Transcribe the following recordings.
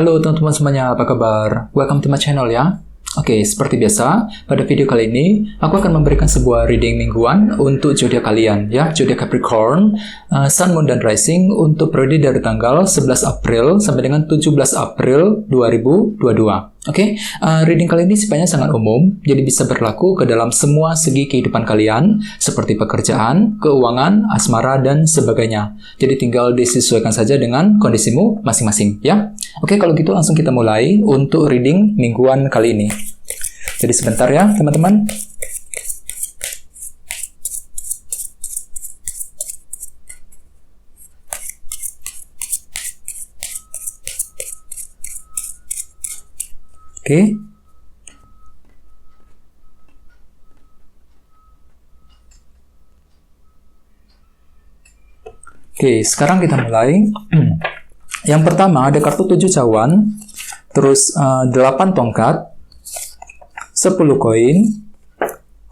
Halo teman-teman semuanya, apa kabar? Welcome to my channel ya. Oke, seperti biasa, pada video kali ini, aku akan memberikan sebuah reading mingguan untuk zodiak kalian, ya, zodiak Capricorn, Sun, Moon, dan Rising untuk periode dari tanggal 11 April sampai dengan 17 April 2022. Oke, reading kali ini sifatnya sangat umum, jadi bisa berlaku ke dalam semua segi kehidupan kalian, seperti pekerjaan, keuangan, asmara, dan sebagainya. Jadi tinggal disesuaikan saja dengan kondisimu masing-masing, ya. Oke, kalau gitu langsung kita mulai untuk reading mingguan kali ini. Jadi sebentar ya, teman-teman. Oke. Oke, sekarang kita mulai. Yang pertama ada kartu 7 cawan, terus 8 tongkat, 10 koin,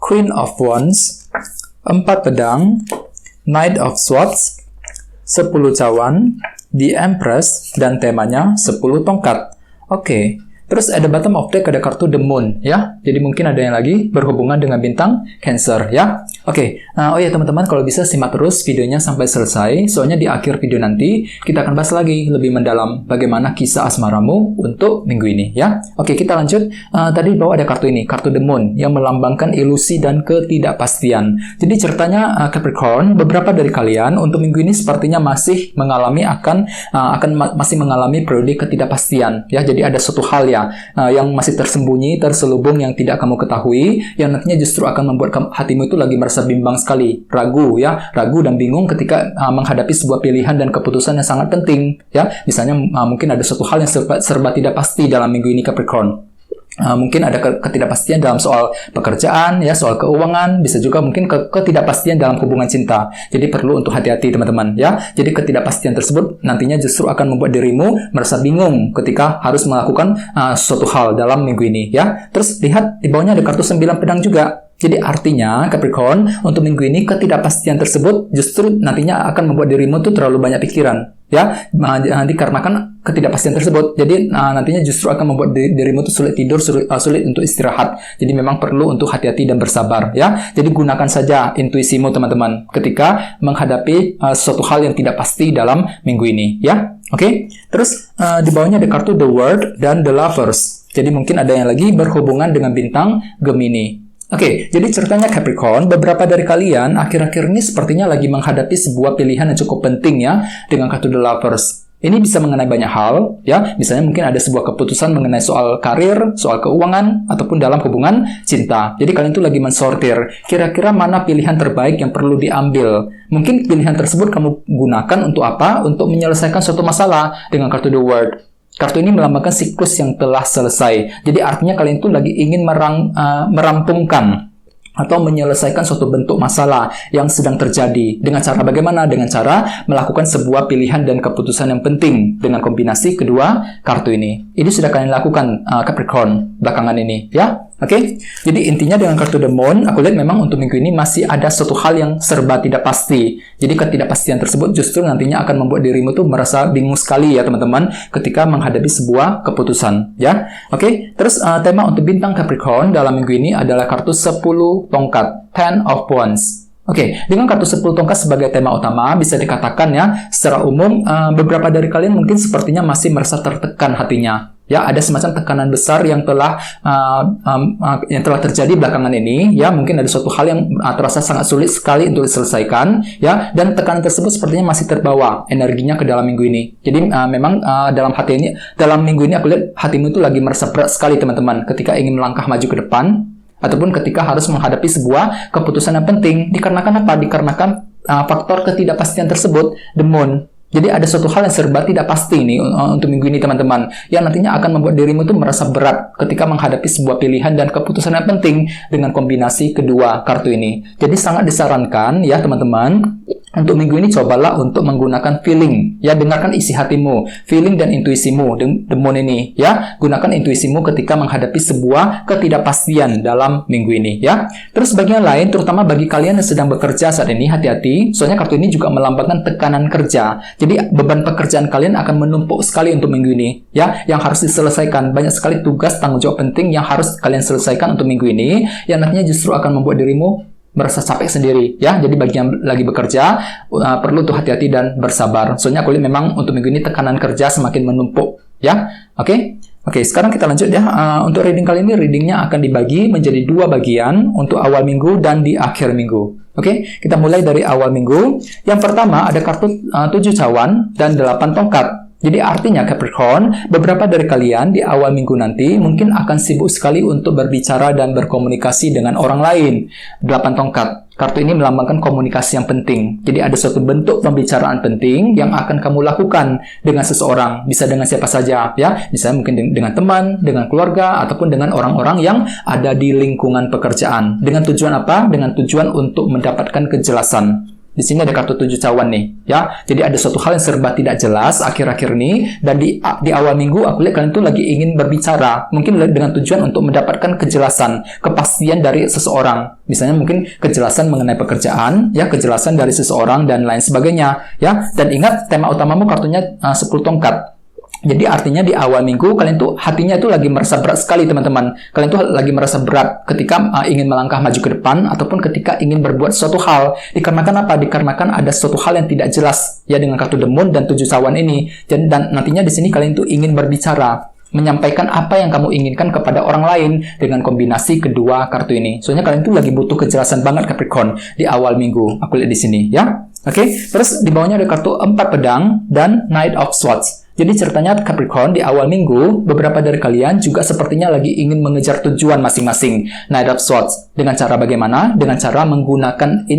Queen of Wands, 4 pedang, Knight of Swords, 10 cawan, The Empress, dan temanya 10 tongkat. Oke. Terus ada bottom of deck ada kartu The Moon, ya. Jadi mungkin ada yang lagi berhubungan dengan bintang Cancer, ya. Oke. Oh ya teman-teman, kalau bisa simak terus videonya sampai selesai. Soalnya di akhir video nanti kita akan bahas lagi lebih mendalam bagaimana kisah asmaramu untuk minggu ini, ya. Oke, kita lanjut. Tadi di bawah ada kartu ini, kartu The Moon yang melambangkan ilusi dan ketidakpastian. Jadi ceritanya Capricorn, beberapa dari kalian untuk minggu ini sepertinya masih mengalami masih mengalami periode ketidakpastian, ya. Jadi ada suatu hal ya yang masih tersembunyi, terselubung yang tidak kamu ketahui, yang nantinya justru akan membuat hatimu itu lagi merasa bimbang sekali, ragu ya, ragu dan bingung ketika menghadapi sebuah pilihan dan keputusan yang sangat penting, ya. Misalnya mungkin ada suatu hal yang serba tidak pasti dalam minggu ini Capricorn. Mungkin ada ketidakpastian dalam soal pekerjaan, ya, soal keuangan, bisa juga mungkin ketidakpastian dalam hubungan cinta. Jadi perlu untuk hati-hati teman-teman, ya. Jadi ketidakpastian tersebut nantinya justru akan membuat dirimu merasa bingung ketika harus melakukan suatu hal dalam minggu ini, ya. Terus lihat di bawahnya ada kartu 9 pedang juga. Jadi artinya Capricorn untuk minggu ini ketidakpastian tersebut justru nantinya akan membuat dirimu tuh terlalu banyak pikiran, ya, dikarenakan ketidakpastian tersebut. Jadi nantinya justru akan membuat dirimu tuh sulit tidur, sulit untuk istirahat. Jadi memang perlu untuk hati-hati dan bersabar, ya. Jadi gunakan saja intuisimu teman-teman ketika menghadapi suatu hal yang tidak pasti dalam minggu ini, ya. Oke. Terus di bawahnya ada kartu The World dan The Lovers. Jadi mungkin ada yang lagi berhubungan dengan bintang Gemini. Oke, jadi ceritanya Capricorn, beberapa dari kalian akhir-akhir ini sepertinya lagi menghadapi sebuah pilihan yang cukup penting ya, dengan kartu The Lovers. Ini bisa mengenai banyak hal, ya. Misalnya mungkin ada sebuah keputusan mengenai soal karir, soal keuangan, ataupun dalam hubungan cinta. Jadi kalian tuh lagi mensortir, kira-kira mana pilihan terbaik yang perlu diambil. Mungkin pilihan tersebut kamu gunakan untuk apa? Untuk menyelesaikan suatu masalah dengan kartu The World. Kartu ini melambangkan siklus yang telah selesai. Jadi artinya kalian itu lagi ingin merampungkan atau menyelesaikan suatu bentuk masalah yang sedang terjadi. Dengan cara bagaimana? Dengan cara melakukan sebuah pilihan dan keputusan yang penting dengan kombinasi kedua kartu ini. Ini sudah kalian lakukan Capricorn belakangan ini, ya. Oke, jadi intinya dengan kartu The Moon, aku lihat memang untuk minggu ini masih ada suatu hal yang serba tidak pasti. Jadi ketidakpastian tersebut justru nantinya akan membuat dirimu tuh merasa bingung sekali ya teman-teman ketika menghadapi sebuah keputusan, ya. Oke, terus tema untuk bintang Capricorn dalam minggu ini adalah kartu 10 tongkat, 10 of Wands. Oke, dengan kartu 10 tongkat sebagai tema utama, bisa dikatakan ya, secara umum beberapa dari kalian mungkin sepertinya masih merasa tertekan hatinya. Ya, ada semacam tekanan besar yang telah terjadi belakangan ini, ya. Mungkin ada suatu hal yang terasa sangat sulit sekali untuk diselesaikan, ya. Dan tekanan tersebut sepertinya masih terbawa energinya ke dalam minggu ini. Jadi memang dalam minggu ini aku lihat hatimu itu lagi merasa berat sekali teman-teman, ketika ingin melangkah maju ke depan, ataupun ketika harus menghadapi sebuah keputusan yang penting. Dikarenakan apa? Dikarenakan faktor ketidakpastian tersebut, The Moon. Jadi ada suatu hal yang serba tidak pasti nih untuk minggu ini teman-teman, yang nantinya akan membuat dirimu tuh merasa berat ketika menghadapi sebuah pilihan dan keputusan yang penting dengan kombinasi kedua kartu ini. Jadi sangat disarankan ya teman-teman, untuk minggu ini cobalah untuk menggunakan feeling, ya. Dengarkan isi hatimu, feeling dan intuisimu, The Moon ini, ya. Gunakan intuisimu ketika menghadapi sebuah ketidakpastian dalam minggu ini, ya. Terus bagian lain, terutama bagi kalian yang sedang bekerja saat ini, hati-hati, soalnya kartu ini juga melambangkan tekanan kerja. Jadi beban pekerjaan kalian akan menumpuk sekali untuk minggu ini, ya, yang harus diselesaikan. Banyak sekali tugas tanggung jawab penting yang harus kalian selesaikan untuk minggu ini, yang nantinya justru akan membuat dirimu merasa capek sendiri, ya. Jadi bagi yang lagi bekerja, perlu tuh hati-hati dan bersabar. Soalnya aku lihat memang untuk minggu ini tekanan kerja semakin menumpuk, ya. Oke, sekarang kita lanjut ya. Untuk reading kali ini, readingnya akan dibagi menjadi 2 bagian untuk awal minggu dan di akhir minggu. Oke, kita mulai dari awal minggu. Yang pertama ada kartu 7 cawan dan 8 tongkat. Jadi artinya Capricorn, beberapa dari kalian di awal minggu nanti mungkin akan sibuk sekali untuk berbicara dan berkomunikasi dengan orang lain. 8 tongkat. Kartu ini melambangkan komunikasi yang penting. Jadi ada suatu bentuk pembicaraan penting yang akan kamu lakukan dengan seseorang. Bisa dengan siapa saja, ya. Misalnya mungkin dengan teman, dengan keluarga, ataupun dengan orang-orang yang ada di lingkungan pekerjaan. Dengan tujuan apa? Dengan tujuan untuk mendapatkan kejelasan. Di sini ada kartu 7 cawan nih, ya. Jadi ada suatu hal yang serba tidak jelas akhir-akhir ini, dan di awal minggu aku lihat kalian tuh lagi ingin berbicara, mungkin dengan tujuan untuk mendapatkan kejelasan, kepastian dari seseorang. Misalnya mungkin kejelasan mengenai pekerjaan, ya, kejelasan dari seseorang dan lain sebagainya, ya. Dan ingat tema utamamu kartunya 10 tongkat. Jadi artinya di awal minggu kalian tuh hatinya itu lagi merasa berat sekali, teman-teman. Kalian tuh lagi merasa berat ketika ingin melangkah maju ke depan ataupun ketika ingin berbuat suatu hal. Dikarenakan apa? Dikarenakan ada suatu hal yang tidak jelas, ya, dengan kartu The Moon dan 7 cawan ini. Dan nantinya di sini kalian tuh ingin berbicara, menyampaikan apa yang kamu inginkan kepada orang lain dengan kombinasi kedua kartu ini. Soalnya kalian tuh lagi butuh kejelasan banget Capricorn di awal minggu. Aku lihat di sini, ya. Oke, terus di bawahnya ada kartu 4 pedang dan Knight of Swords. Jadi ceritanya Capricorn di awal minggu, beberapa dari kalian juga sepertinya lagi ingin mengejar tujuan masing-masing. Knight of Swords. Dengan cara bagaimana? Dengan cara menggunakan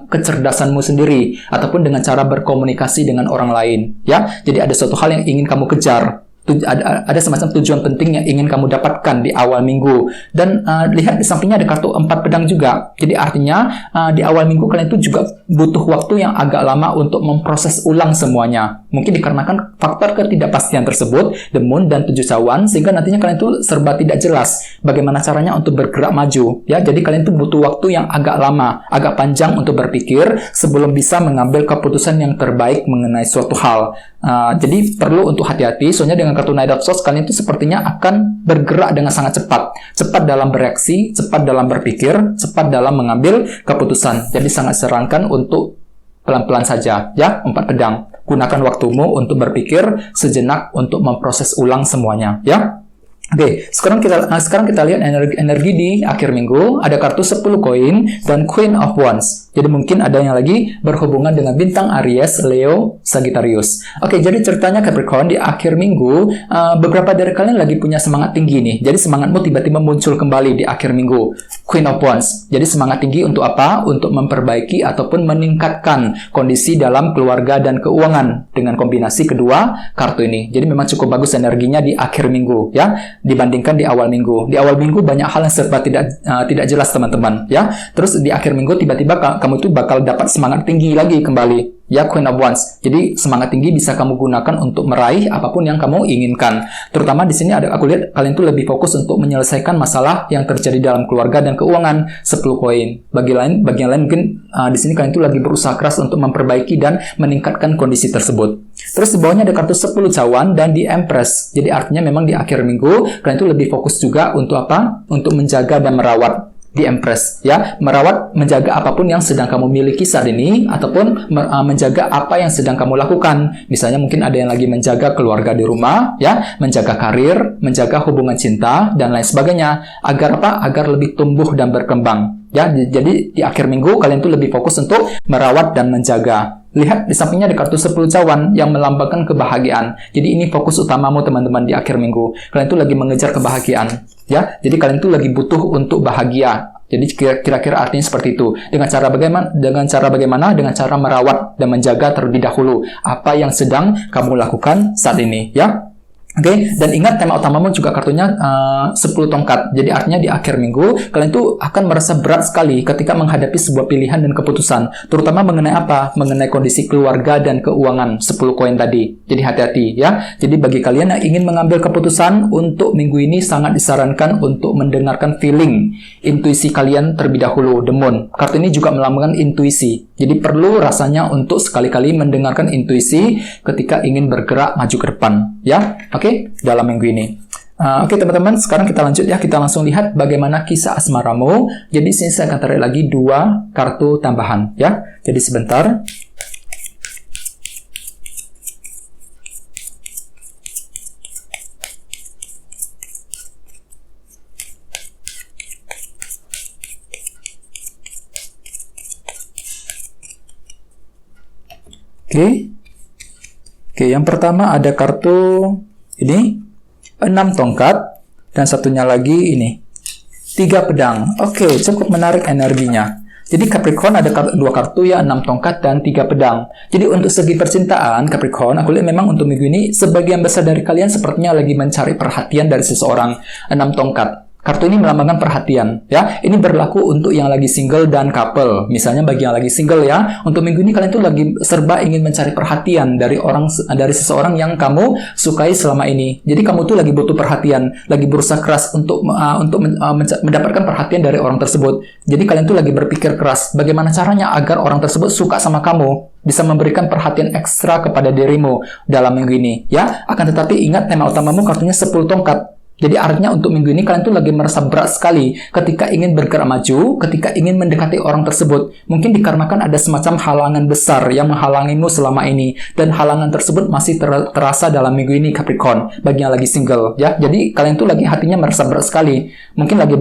kecerdasanmu sendiri. Ataupun dengan cara berkomunikasi dengan orang lain. Ya, jadi ada suatu hal yang ingin kamu kejar. Ada semacam tujuan penting yang ingin kamu dapatkan di awal minggu. Dan lihat di sampingnya ada kartu 4 pedang juga. Jadi artinya di awal minggu kalian itu juga butuh waktu yang agak lama untuk memproses ulang semuanya. Mungkin dikarenakan faktor ketidakpastian tersebut, The Moon dan 7 cawan, sehingga nantinya kalian itu serba tidak jelas bagaimana caranya untuk bergerak maju. Ya, jadi kalian itu butuh waktu yang agak lama, agak panjang untuk berpikir sebelum bisa mengambil keputusan yang terbaik mengenai suatu hal. Jadi perlu untuk hati-hati, soalnya dengan kartu Knight of Swords kalian itu sepertinya akan bergerak dengan sangat cepat. Cepat dalam bereaksi, cepat dalam berpikir, cepat dalam mengambil keputusan. Jadi sangat sarankan untuk pelan-pelan saja, ya, 4 pedang. Gunakan waktumu untuk berpikir sejenak untuk memproses ulang semuanya, ya. Oke, sekarang kita lihat energi di akhir minggu. Ada kartu 10 koin dan Queen of Wands. Jadi mungkin ada yang lagi berhubungan dengan bintang Aries, Leo, Sagittarius. Oke, jadi ceritanya Capricorn di akhir minggu, beberapa dari kalian lagi punya semangat tinggi nih. Jadi semangatmu tiba-tiba muncul kembali di akhir minggu. Queen of Wands. Jadi semangat tinggi untuk apa? Untuk memperbaiki ataupun meningkatkan kondisi dalam keluarga dan keuangan dengan kombinasi kedua kartu ini. Jadi memang cukup bagus energinya di akhir minggu, ya, dibandingkan di awal minggu. Di awal minggu banyak hal yang serba tidak jelas, teman-teman, ya. Terus di akhir minggu tiba-tiba kamu tuh bakal dapat semangat tinggi lagi kembali. Ya, Queen of Wands. Jadi semangat tinggi bisa kamu gunakan untuk meraih apapun yang kamu inginkan. Terutama di sini aku lihat kalian tuh lebih fokus untuk menyelesaikan masalah yang terjadi dalam keluarga dan keuangan. 10 koin. Bagi yang lain mungkin di sini kalian tuh lagi berusaha keras untuk memperbaiki dan meningkatkan kondisi tersebut. Terus di bawahnya ada kartu 10 cawan dan di Empress. Jadi artinya memang di akhir minggu kalian tuh lebih fokus juga untuk apa? Untuk menjaga dan merawat di Empress, ya, merawat, menjaga apapun yang sedang kamu miliki saat ini, ataupun menjaga apa yang sedang kamu lakukan. Misalnya mungkin ada yang lagi menjaga keluarga di rumah, ya, menjaga karir, menjaga hubungan cinta dan lain sebagainya, agar apa? Agar lebih tumbuh dan berkembang. Ya, jadi di akhir minggu kalian tuh lebih fokus untuk merawat dan menjaga. Lihat di sampingnya ada kartu 10 cawan yang melambangkan kebahagiaan. Jadi ini fokus utamamu, teman-teman, di akhir minggu. Kalian tuh lagi mengejar kebahagiaan, ya. Jadi kalian tuh lagi butuh untuk bahagia. Jadi kira-kira artinya seperti itu. Dengan cara bagaimana? Dengan cara merawat dan menjaga terlebih dahulu apa yang sedang kamu lakukan saat ini, ya. Oke, dan ingat tema utamamu juga kartunya 10 tongkat. Jadi artinya di akhir minggu kalian tuh akan merasa berat sekali ketika menghadapi sebuah pilihan dan keputusan, terutama mengenai apa? Mengenai kondisi keluarga dan keuangan. 10 koin tadi. Jadi hati-hati, ya. Jadi bagi kalian yang ingin mengambil keputusan untuk minggu ini sangat disarankan untuk mendengarkan feeling, intuisi kalian terlebih dahulu, The Moon. Kartu ini juga melambangkan intuisi. Jadi perlu rasanya untuk sekali-kali mendengarkan intuisi ketika ingin bergerak maju ke depan, ya. Oke, dalam minggu ini. Oke teman-teman, sekarang kita lanjut ya. Kita langsung lihat bagaimana kisah asmaramu. Jadi sini saya akan tarik lagi 2 kartu tambahan, ya. Jadi sebentar. Oke, yang pertama ada kartu ini 6 tongkat dan satunya lagi ini 3 pedang. Oke, cukup menarik energinya. Jadi Capricorn ada 2 kartu ya, 6 tongkat dan 3 pedang. Jadi untuk segi percintaan Capricorn, aku lihat memang untuk minggu ini sebagian besar dari kalian sepertinya lagi mencari perhatian dari seseorang. 6 tongkat. Kartu ini melambangkan perhatian, ya. Ini berlaku untuk yang lagi single dan couple. Misalnya bagi yang lagi single ya, untuk minggu ini kalian tuh lagi serba ingin mencari perhatian dari seseorang yang kamu sukai selama ini. Jadi kamu tuh lagi butuh perhatian, lagi berusaha keras untuk mendapatkan perhatian dari orang tersebut. Jadi kalian tuh lagi berpikir keras, bagaimana caranya agar orang tersebut suka sama kamu, bisa memberikan perhatian ekstra kepada dirimu dalam minggu ini, ya. Akan tetapi ingat tema utamamu kartunya 10 tongkat. Jadi artinya untuk minggu ini kalian tuh lagi merasa berat sekali ketika ingin bergerak maju, ketika ingin mendekati orang tersebut. Mungkin dikarenakan ada semacam halangan besar yang menghalangimu selama ini. Dan halangan tersebut masih terasa dalam minggu ini Capricorn, bagi yang lagi single, ya. Jadi kalian tuh lagi hatinya merasa berat sekali. Mungkin lagi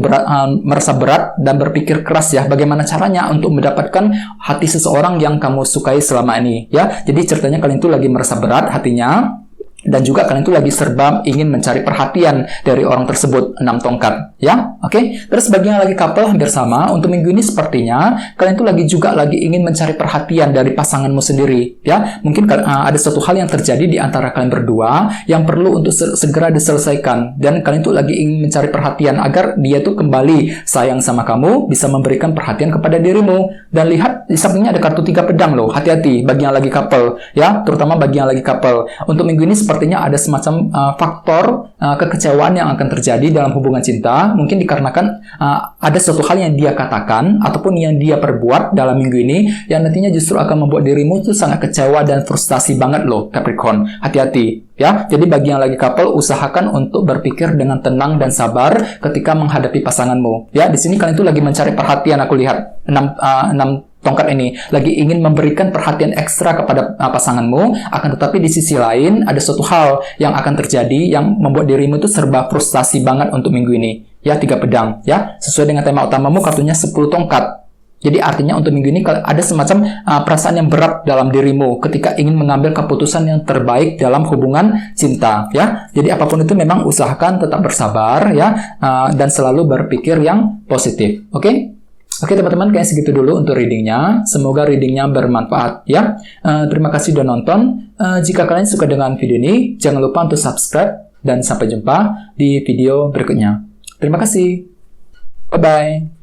merasa berat dan berpikir keras ya, bagaimana caranya untuk mendapatkan hati seseorang yang kamu sukai selama ini, ya. Jadi ceritanya kalian tuh lagi merasa berat hatinya. Dan juga kalian tuh lagi serba ingin mencari perhatian dari orang tersebut, 6 tongkat, ya. Oke. Terus bagi yang lagi couple hampir sama, untuk minggu ini sepertinya kalian tuh lagi ingin mencari perhatian dari pasanganmu sendiri, ya. Mungkin ada suatu hal yang terjadi di antara kalian berdua yang perlu untuk segera diselesaikan, dan kalian tuh lagi ingin mencari perhatian agar dia tuh kembali sayang sama kamu, bisa memberikan perhatian kepada dirimu. Dan lihat di sampingnya ada kartu 3 pedang loh. Hati-hati bagi yang lagi couple, ya, terutama bagi yang lagi couple. Untuk minggu ini sepertinya ada semacam faktor kekecewaan yang akan terjadi dalam hubungan cinta. Mungkin dikarenakan ada suatu hal yang dia katakan ataupun yang dia perbuat dalam minggu ini yang nantinya justru akan membuat dirimu tuh sangat kecewa dan frustasi banget loh Capricorn. Hati-hati, ya. Jadi bagi yang lagi couple, usahakan untuk berpikir dengan tenang dan sabar ketika menghadapi pasanganmu. Ya, di sini kalian tuh lagi mencari perhatian, aku lihat 6 tongkat ini lagi ingin memberikan perhatian ekstra kepada pasanganmu, akan tetapi di sisi lain ada suatu hal yang akan terjadi yang membuat dirimu itu serba frustasi banget untuk minggu ini. Ya, 3 pedang, ya. Sesuai dengan tema utamamu kartunya 10 tongkat. Jadi artinya untuk minggu ini ada semacam perasaan yang berat dalam dirimu ketika ingin mengambil keputusan yang terbaik dalam hubungan cinta, ya. Jadi apapun itu memang usahakan tetap bersabar, ya, dan selalu berpikir yang positif. Oke? Oke teman-teman, kayaknya segitu dulu untuk readingnya. Semoga readingnya bermanfaat, ya. Terima kasih sudah nonton. Jika kalian suka dengan video ini, jangan lupa untuk subscribe dan sampai jumpa di video berikutnya. Terima kasih. Bye-bye.